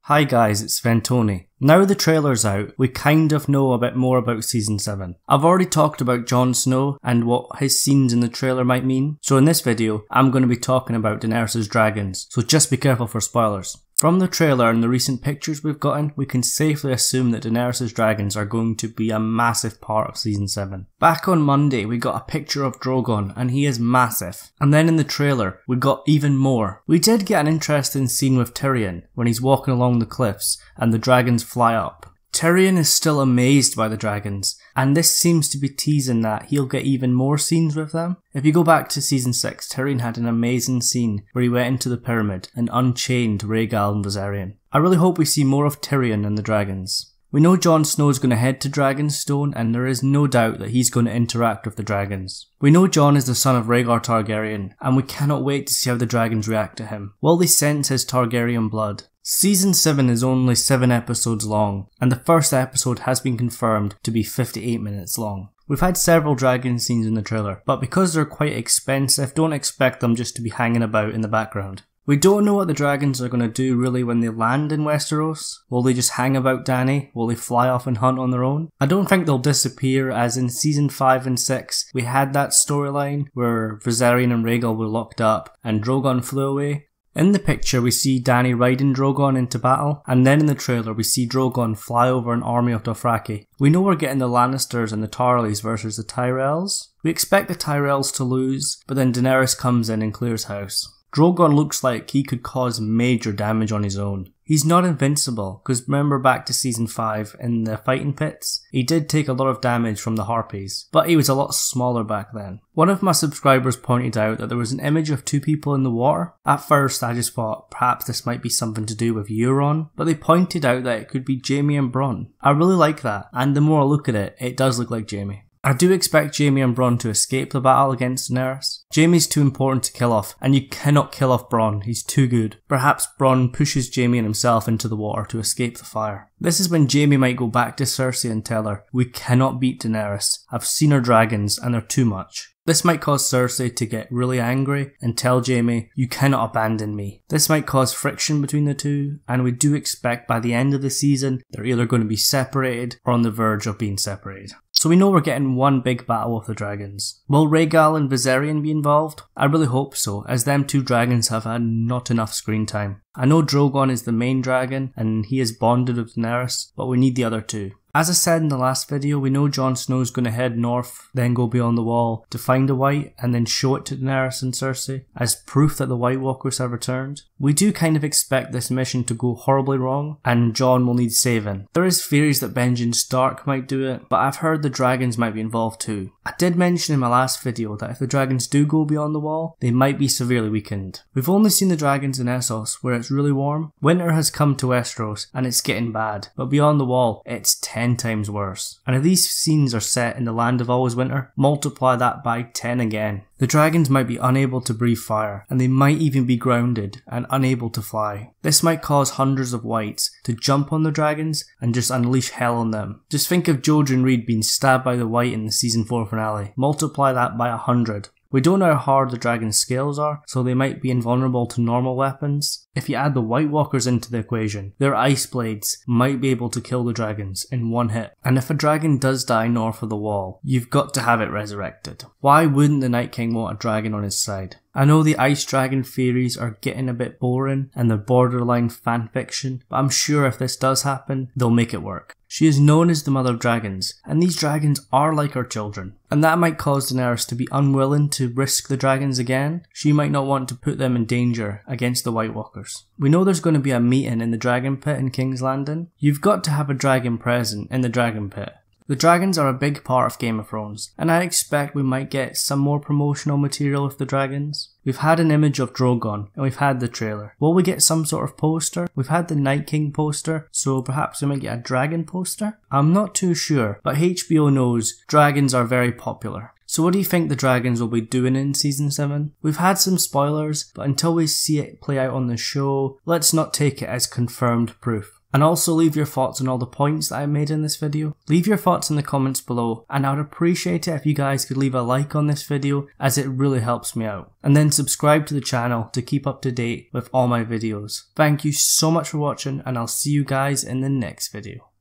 Hi guys, it's Fentony. Now the trailer's out, we kind of know a bit more about Season 7. I've already talked about Jon Snow and what his scenes in the trailer might mean, so in this video, I'm going to be talking about Daenerys' dragons, so just be careful for spoilers. From the trailer and the recent pictures we've gotten, we can safely assume that Daenerys' dragons are going to be a massive part of Season 7. Back on Monday, we got a picture of Drogon, and he is massive. And then in the trailer, we got even more. We did get an interesting scene with Tyrion, when he's walking along the cliffs, and the dragons fly up. Tyrion is still amazed by the dragons, and this seems to be teasing that he'll get even more scenes with them. If you go back to Season 6, Tyrion had an amazing scene where he went into the pyramid and unchained Rhaegal and Viserion. I really hope we see more of Tyrion and the dragons. We know Jon Snow is going to head to Dragonstone, and there is no doubt that he's going to interact with the dragons. We know Jon is the son of Rhaegar Targaryen, and we cannot wait to see how the dragons react to him. Will they sense his Targaryen blood? Season 7 is only 7 episodes long, and the first episode has been confirmed to be 58 minutes long. We've had several dragon scenes in the trailer, but because they're quite expensive, don't expect them just to be hanging about in the background. We don't know what the dragons are going to do really when they land in Westeros. Will they just hang about Dany? Will they fly off and hunt on their own? I don't think they'll disappear, as in Season 5 and 6 we had that storyline where Viserion and Rhaegal were locked up and Drogon flew away. In the picture we see Dany riding Drogon into battle, and then in the trailer we see Drogon fly over an army of Dothraki. We know we're getting the Lannisters and the Tarleys versus the Tyrells. We expect the Tyrells to lose, but then Daenerys comes in and clears house. Drogon looks like he could cause major damage on his own. He's not invincible, because remember back to Season 5 in the fighting pits, he did take a lot of damage from the Harpies, but he was a lot smaller back then. One of my subscribers pointed out that there was an image of 2 people in the water. At first I just thought perhaps this might be something to do with Euron, but they pointed out that it could be Jaime and Bronn. I really like that, and the more I look at it, it does look like Jaime. I do expect Jaime and Bronn to escape the battle against Daenerys. Jaime's too important to kill off, and you cannot kill off Bronn, he's too good. Perhaps Bronn pushes Jaime and himself into the water to escape the fire. This is when Jaime might go back to Cersei and tell her, "We cannot beat Daenerys, I've seen her dragons and they're too much." This might cause Cersei to get really angry and tell Jaime, "You cannot abandon me." This might cause friction between the two, and we do expect by the end of the season they're either going to be separated or on the verge of being separated. So we know we're getting one big battle with the dragons. Will Rhaegal and Viserion be involved? I really hope so, as them 2 dragons have had not enough screen time. I know Drogon is the main dragon and he is bonded with Daenerys, but we need the other 2. As I said in the last video, we know Jon Snow is going to head north, then go beyond the wall to find a white and then show it to Daenerys and Cersei as proof that the White Walkers have returned. We do kind of expect this mission to go horribly wrong and Jon will need saving. There is theories that Benjen Stark might do it, but I've heard the dragons might be involved too. I did mention in my last video that if the dragons do go beyond the wall, they might be severely weakened. We've only seen the dragons in Essos where it's really warm. Winter has come to Westeros and it's getting bad, but beyond the wall it's 10 times worse. And if these scenes are set in the land of always winter, multiply that by 10 again. The dragons might be unable to breathe fire, and they might even be grounded and unable to fly. This might cause hundreds of whites to jump on the dragons and just unleash hell on them. Just think of Jojen Reed being stabbed by the white in the Season 4 finale. Multiply that by 100. We don't know how hard the dragon's scales are, so they might be invulnerable to normal weapons. If you add the White Walkers into the equation, their ice blades might be able to kill the dragons in one hit. And if a dragon does die north of the wall, you've got to have it resurrected. Why wouldn't the Night King want a dragon on his side? I know the ice dragon theories are getting a bit boring and they're borderline fanfiction, but I'm sure if this does happen, they'll make it work. She is known as the Mother of Dragons, and these dragons are like her children. And that might cause Daenerys to be unwilling to risk the dragons again. She might not want to put them in danger against the White Walkers. We know there's going to be a meeting in the Dragon Pit in King's Landing. You've got to have a dragon present in the Dragon Pit. The dragons are a big part of Game of Thrones, and I expect we might get some more promotional material with the dragons. We've had an image of Drogon, and we've had the trailer. Will we get some sort of poster? We've had the Night King poster, so perhaps we might get a dragon poster? I'm not too sure, but HBO knows dragons are very popular. So what do you think the dragons will be doing in Season 7? We've had some spoilers, but until we see it play out on the show, let's not take it as confirmed proof. And also leave your thoughts on all the points that I made in this video. Leave your thoughts in the comments below, and I would appreciate it if you guys could leave a like on this video, as it really helps me out. And then subscribe to the channel to keep up to date with all my videos. Thank you so much for watching, and I'll see you guys in the next video.